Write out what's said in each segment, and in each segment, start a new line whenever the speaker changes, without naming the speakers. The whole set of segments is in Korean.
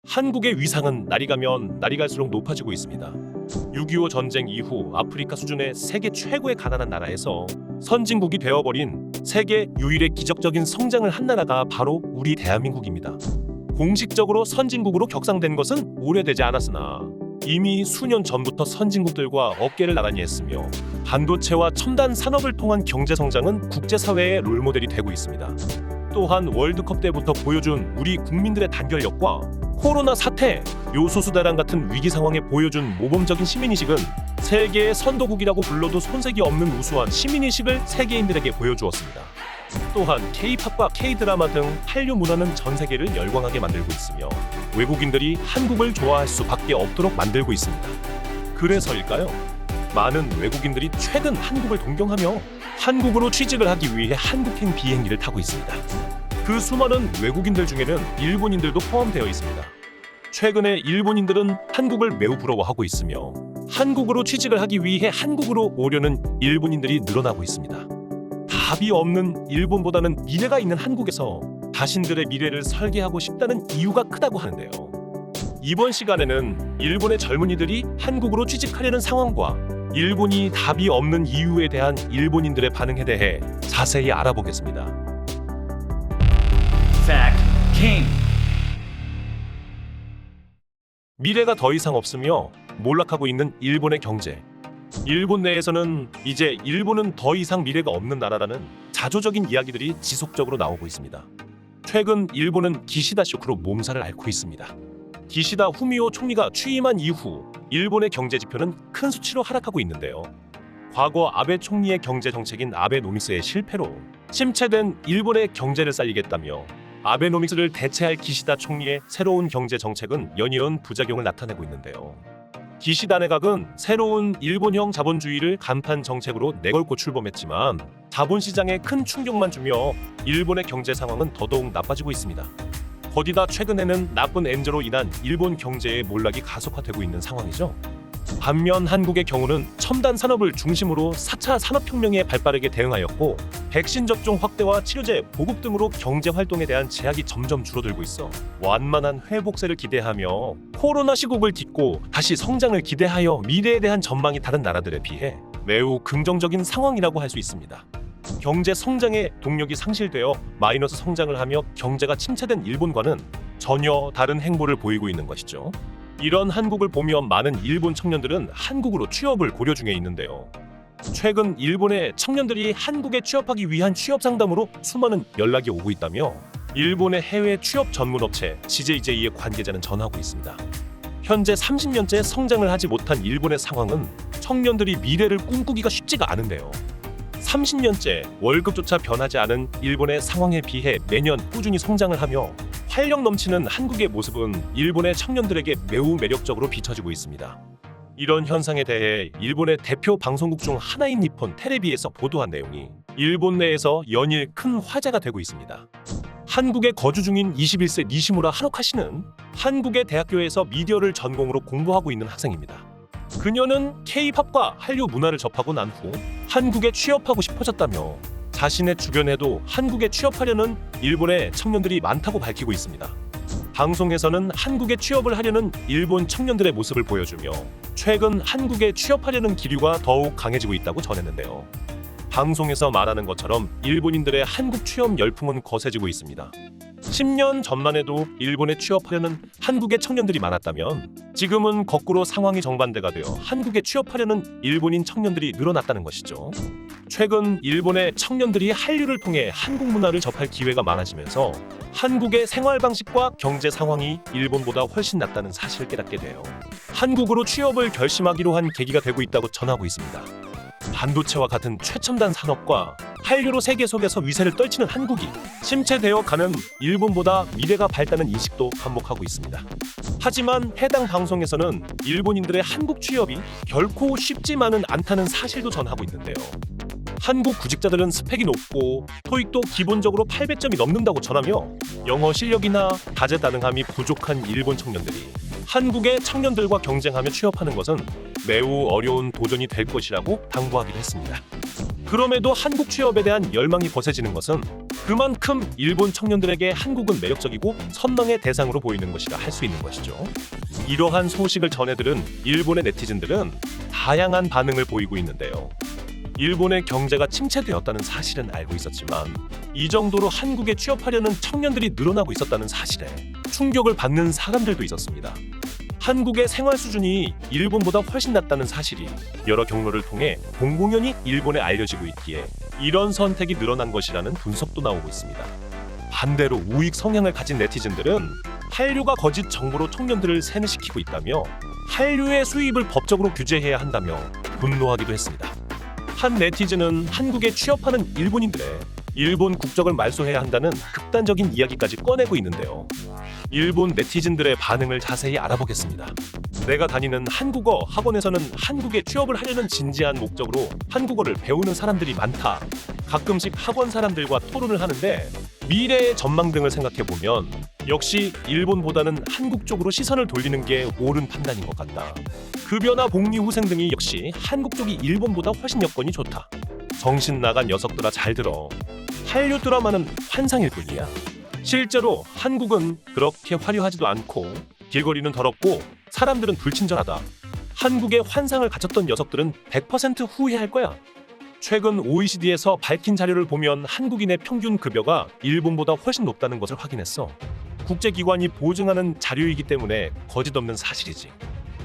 한국의 위상은 날이 가면 날이 갈수록 높아지고 있습니다. 6.25 전쟁 이후 아프리카 수준의 세계 최고의 가난한 나라에서 선진국이 되어버린 세계 유일의 기적적인 성장을 한 나라가 바로 우리 대한민국입니다. 공식적으로 선진국으로 격상된 것은 오래되지 않았으나 이미 수년 전부터 선진국들과 어깨를 나란히 했으며 반도체와 첨단 산업을 통한 경제 성장은 국제사회의 롤모델이 되고 있습니다. 또한 월드컵 때부터 보여준 우리 국민들의 단결력과 코로나 사태, 요소수대란 같은 위기 상황에 보여준 모범적인 시민의식은 세계의 선도국이라고 불러도 손색이 없는 우수한 시민의식을 세계인들에게 보여주었습니다. 또한 K-팝과 K-드라마 등 한류 문화는 전 세계를 열광하게 만들고 있으며 외국인들이 한국을 좋아할 수밖에 없도록 만들고 있습니다. 그래서일까요? 많은 외국인들이 최근 한국을 동경하며 한국으로 취직을 하기 위해 한국행 비행기를 타고 있습니다. 그 수많은 외국인들 중에는 일본인들도 포함되어 있습니다. 최근에 일본인들은 한국을 매우 부러워하고 있으며 한국으로 취직을 하기 위해 한국으로 오려는 일본인들이 늘어나고 있습니다. 답이 없는 일본보다는 미래가 있는 한국에서 자신들의 미래를 설계하고 싶다는 이유가 크다고 하는데요. 이번 시간에는 일본의 젊은이들이 한국으로 취직하려는 상황과 일본이 답이 없는 이유에 대한 일본인들의 반응에 대해 자세히 알아보겠습니다.
Fact King.
미래가 더 이상 없으며 몰락하고 있는 일본의 경제. 일본 내에서는 이제 일본은 더 이상 미래가 없는 나라라는 자조적인 이야기들이 지속적으로 나오고 있습니다. 최근 일본은 기시다 쇼크로 몸살을 앓고 있습니다. 기시다 후미오 총리가 취임한 이후 일본의 경제 지표는 큰 수치로 하락하고 있는데요. 과거 아베 총리의 경제 정책인 아베노믹스의 실패로 침체된 일본의 경제를 살리겠다며 아베노믹스를 대체할 기시다 총리의 새로운 경제 정책은 연이은 부작용을 나타내고 있는데요. 기시다 내각은 새로운 일본형 자본주의를 간판 정책으로 내걸고 출범했지만 자본시장에 큰 충격만 주며 일본의 경제 상황은 더더욱 나빠지고 있습니다. 거기다 최근에는 나쁜 엔저로 인한 일본 경제의 몰락이 가속화되고 있는 상황이죠. 반면 한국의 경우는 첨단 산업을 중심으로 4차 산업혁명에 발빠르게 대응하였고 백신 접종 확대와 치료제 보급 등으로 경제 활동에 대한 제약이 점점 줄어들고 있어 완만한 회복세를 기대하며 코로나 시국을 딛고 다시 성장을 기대하여 미래에 대한 전망이 다른 나라들에 비해 매우 긍정적인 상황이라고 할 수 있습니다. 경제 성장의 동력이 상실되어 마이너스 성장을 하며 경제가 침체된 일본과는 전혀 다른 행보를 보이고 있는 것이죠. 이런 한국을 보며 많은 일본 청년들은 한국으로 취업을 고려 중에 있는데요. 최근 일본의 청년들이 한국에 취업하기 위한 취업 상담으로 수많은 연락이 오고 있다며 일본의 해외 취업 전문 업체 CJ의 관계자는 전하고 있습니다. 현재 30년째 성장을 하지 못한 일본의 상황은 청년들이 미래를 꿈꾸기가 쉽지가 않은데요. 30년째 월급조차 변하지 않은 일본의 상황에 비해 매년 꾸준히 성장을 하며 활력 넘치는 한국의 모습은 일본의 청년들에게 매우 매력적으로 비춰지고 있습니다. 이런 현상에 대해 일본의 대표 방송국 중 하나인 니폰 텔레비에서 보도한 내용이 일본 내에서 연일 큰 화제가 되고 있습니다. 한국에 거주 중인 21세 니시무라 하루카 씨는 한국의 대학교에서 미디어를 전공으로 공부하고 있는 학생입니다. 그녀는 K-팝과 한류 문화를 접하고 난 후 한국에 취업하고 싶어졌다며 자신의 주변에도 한국에 취업하려는 일본의 청년들이 많다고 밝히고 있습니다. 방송에서는 한국에 취업을 하려는 일본 청년들의 모습을 보여주며 최근 한국에 취업하려는 기류가 더욱 강해지고 있다고 전했는데요. 방송에서 말하는 것처럼 일본인들의 한국 취업 열풍은 거세지고 있습니다. 10년 전만 해도 일본에 취업하려는 한국의 청년들이 많았다면 지금은 거꾸로 상황이 정반대가 되어 한국에 취업하려는 일본인 청년들이 늘어났다는 것이죠. 최근 일본의 청년들이 한류를 통해 한국 문화를 접할 기회가 많아지면서 한국의 생활 방식과 경제 상황이 일본보다 훨씬 낫다는 사실을 깨닫게 돼요. 한국으로 취업을 결심하기로 한 계기가 되고 있다고 전하고 있습니다. 반도체와 같은 최첨단 산업과 한류로 세계 속에서 위세를 떨치는 한국이 침체되어 가는 일본보다 미래가 밝다는 인식도 반복하고 있습니다. 하지만 해당 방송에서는 일본인들의 한국 취업이 결코 쉽지만은 않다는 사실도 전하고 있는데요. 한국 구직자들은 스펙이 높고 토익도 기본적으로 800점이 넘는다고 전하며 영어 실력이나 다재다능함이 부족한 일본 청년들이 한국의 청년들과 경쟁하며 취업하는 것은 매우 어려운 도전이 될 것이라고 당부하기도 했습니다. 그럼에도 한국 취업에 대한 열망이 거세지는 것은 그만큼 일본 청년들에게 한국은 매력적이고 선망의 대상으로 보이는 것이라 할 수 있는 것이죠. 이러한 소식을 전해들은 일본의 네티즌들은 다양한 반응을 보이고 있는데요. 일본의 경제가 침체되었다는 사실은 알고 있었지만 이 정도로 한국에 취업하려는 청년들이 늘어나고 있었다는 사실에 충격을 받는 사람들도 있었습니다. 한국의 생활 수준이 일본보다 훨씬 낮다는 사실이 여러 경로를 통해 공공연히 일본에 알려지고 있기에 이런 선택이 늘어난 것이라는 분석도 나오고 있습니다. 반대로 우익 성향을 가진 네티즌들은 한류가 거짓 정보로 청년들을 세뇌시키고 있다며 한류의 수입을 법적으로 규제해야 한다며 분노하기도 했습니다. 한 네티즌은 한국에 취업하는 일본인들의 일본 국적을 말소해야 한다는 극단적인 이야기까지 꺼내고 있는데요. 일본 네티즌들의 반응을 자세히 알아보겠습니다. 내가 다니는 한국어 학원에서는 한국에 취업을 하려는 진지한 목적으로 한국어를 배우는 사람들이 많다. 가끔씩 학원 사람들과 토론을 하는데 미래의 전망 등을 생각해보면 역시 일본보다는 한국 쪽으로 시선을 돌리는 게 옳은 판단인 것 같다. 급여나 복리 후생 등이 역시 한국 쪽이 일본보다 훨씬 여건이 좋다. 정신 나간 녀석들아 잘 들어. 한류 드라마는 환상일 뿐이야. 실제로 한국은 그렇게 화려하지도 않고 길거리는 더럽고 사람들은 불친절하다. 한국의 환상을 가졌던 녀석들은 100% 후회할 거야. 최근 OECD에서 밝힌 자료를 보면 한국인의 평균 급여가 일본보다 훨씬 높다는 것을 확인했어. 국제기관이 보증하는 자료이기 때문에 거짓없는 사실이지.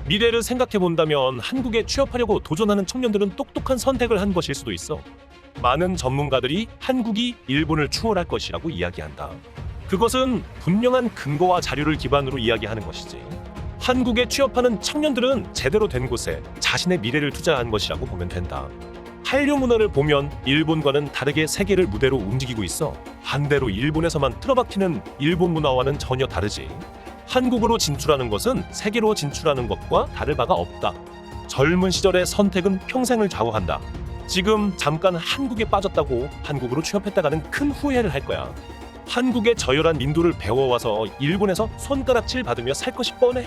미래를 생각해본다면 한국에 취업하려고 도전하는 청년들은 똑똑한 선택을 한 것일 수도 있어. 많은 전문가들이 한국이 일본을 추월할 것이라고 이야기한다. 그것은 분명한 근거와 자료를 기반으로 이야기하는 것이지. 한국에 취업하는 청년들은 제대로 된 곳에 자신의 미래를 투자한 것이라고 보면 된다. 한류 문화를 보면 일본과는 다르게 세계를 무대로 움직이고 있어. 반대로 일본에서만 틀어박히는 일본 문화와는 전혀 다르지. 한국으로 진출하는 것은 세계로 진출하는 것과 다를 바가 없다. 젊은 시절의 선택은 평생을 좌우한다. 지금 잠깐 한국에 빠졌다고 한국으로 취업했다가는 큰 후회를 할 거야. 한국의 저열한 민도를 배워와서 일본에서 손가락질 받으며 살 것이 뻔해.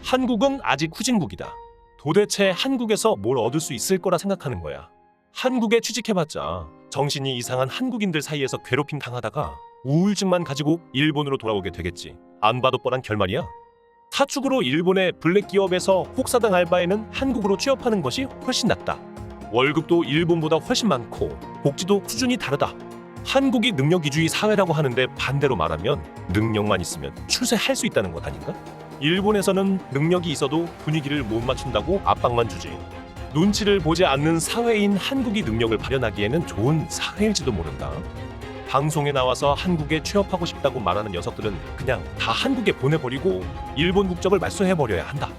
한국은 아직 후진국이다. 도대체 한국에서 뭘 얻을 수 있을 거라 생각하는 거야. 한국에 취직해봤자 정신이 이상한 한국인들 사이에서 괴롭힘 당하다가 우울증만 가지고 일본으로 돌아오게 되겠지. 안 봐도 뻔한 결말이야. 사축으로 일본의 블랙 기업에서 혹사당 알바에는 한국으로 취업하는 것이 훨씬 낫다. 월급도 일본보다 훨씬 많고 복지도 수준이 다르다. 한국이 능력이주의 사회라고 하는데 반대로 말하면 능력만 있으면 출세할 수 있다는 것 아닌가? 일본에서는 능력이 있어도 분위기를 못 맞춘다고 압박만 주지. 눈치를 보지 않는 사회인 한국이 능력을 발현하기에는 좋은 사회일지도 모른다. 방송에 나와서 한국에 취업하고 싶다고 말하는 녀석들은 그냥 다 한국에 보내버리고 일본 국적을 말소해버려야 한다.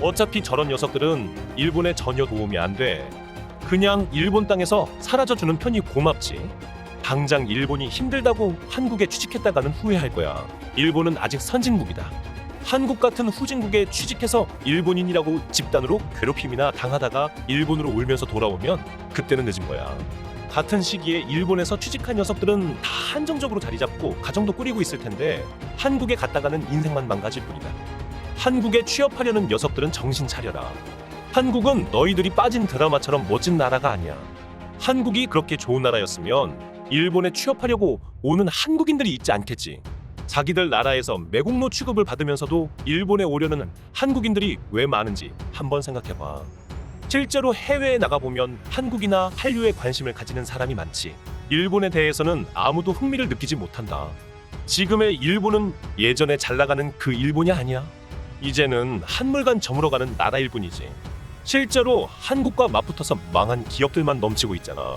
어차피 저런 녀석들은 일본에 전혀 도움이 안 돼. 그냥 일본 땅에서 사라져주는 편이 고맙지. 당장 일본이 힘들다고 한국에 취직했다가는 후회할 거야. 일본은 아직 선진국이다. 한국 같은 후진국에 취직해서 일본인이라고 집단으로 괴롭힘이나 당하다가 일본으로 울면서 돌아오면 그때는 늦은 거야. 같은 시기에 일본에서 취직한 녀석들은 다 한정적으로 자리 잡고 가정도 꾸리고 있을 텐데 한국에 갔다가는 인생만 망가질 뿐이다. 한국에 취업하려는 녀석들은 정신 차려라. 한국은 너희들이 빠진 드라마처럼 멋진 나라가 아니야. 한국이 그렇게 좋은 나라였으면 일본에 취업하려고 오는 한국인들이 있지 않겠지. 자기들 나라에서 매국노 취급을 받으면서도 일본에 오려는 한국인들이 왜 많은지 한번 생각해봐. 실제로 해외에 나가보면 한국이나 한류에 관심을 가지는 사람이 많지. 일본에 대해서는 아무도 흥미를 느끼지 못한다. 지금의 일본은 예전에 잘 나가는 그 일본이 아니야. 이제는 한물간 저물어가는 나라일 뿐이지. 실제로 한국과 맞붙어서 망한 기업들만 넘치고 있잖아.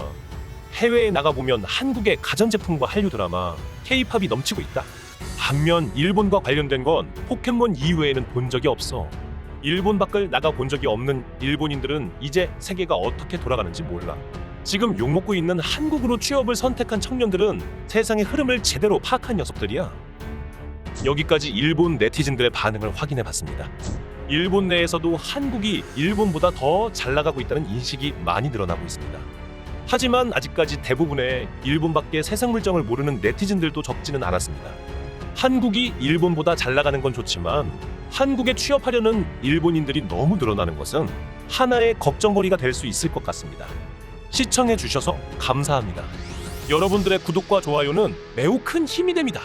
해외에 나가보면 한국의 가전제품과 한류 드라마, K-팝이 넘치고 있다. 반면 일본과 관련된 건 포켓몬 이외에는 본 적이 없어. 일본 밖을 나가 본 적이 없는 일본인들은 이제 세계가 어떻게 돌아가는지 몰라. 지금 욕먹고 있는 한국으로 취업을 선택한 청년들은 세상의 흐름을 제대로 파악한 녀석들이야. 여기까지 일본 네티즌들의 반응을 확인해봤습니다. 일본 내에서도 한국이 일본보다 더 잘 나가고 있다는 인식이 많이 늘어나고 있습니다. 하지만 아직까지 대부분의 일본 밖의 세상 물정을 모르는 네티즌들도 적지는 않았습니다. 한국이 일본보다 잘 나가는 건 좋지만 한국에 취업하려는 일본인들이 너무 늘어나는 것은 하나의 걱정거리가 될 수 있을 것 같습니다. 시청해 주셔서 감사합니다. 여러분들의 구독과 좋아요는 매우 큰 힘이 됩니다.